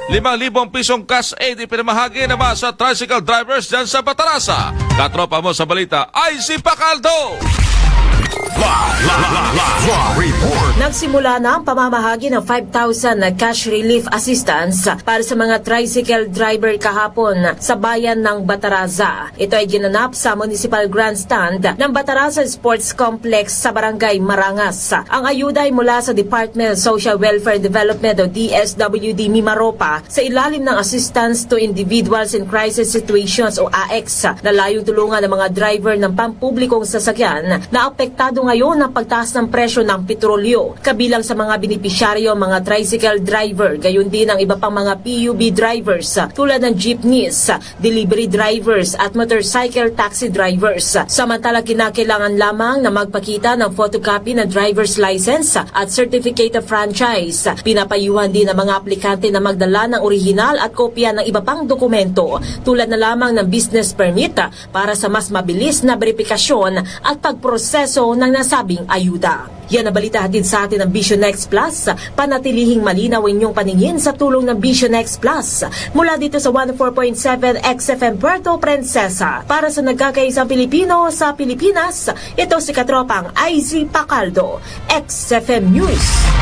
5,000 pisong cash aid ipinamahagi naman sa tricycle drivers dyan sa Batarasa. Katropa mo sa balita ay si Pacaldo. Nagsimula na ang pamamahagi ng 5,000 na cash relief assistance para sa mga tricycle driver kahapon sa bayan ng Bataraza. Ito ay ginanap sa Municipal Grandstand ng Bataraza Sports Complex sa Barangay Marangas. Ang ayuda ay mula sa Department of Social Welfare Development o DSWD Mimaropa sa ilalim ng Assistance to Individuals in Crisis Situations o AX na layong tulungan ng mga driver ng pampublikong sasakyan na apektado ngayon ng pagtaas ng presyo ng petrolyo. Kabilang sa mga benepisyaryo mga tricycle driver, gayon din ang iba pang mga PUB drivers tulad ng jeepneys, delivery drivers at motorcycle taxi drivers. Samantala kinakailangan lamang na magpakita ng photocopy ng driver's license at certificate of franchise. Pinapayuhan din ng mga aplikante na magdala ng orihinal at kopya ng iba pang dokumento tulad na lamang ng business permit para sa mas mabilis na beripikasyon at pagproseso ng nasabing ayuda. Yan ang balita hatid sa atin ng Vision X Plus. Panatilihing malinaw inyong paningin sa tulong ng Vision X Plus. Mula dito sa 104.7 XFM Puerto Princesa. Para sa nagkakaisang Pilipino sa Pilipinas, ito si Katropang IZ Pacaldo, XFM News.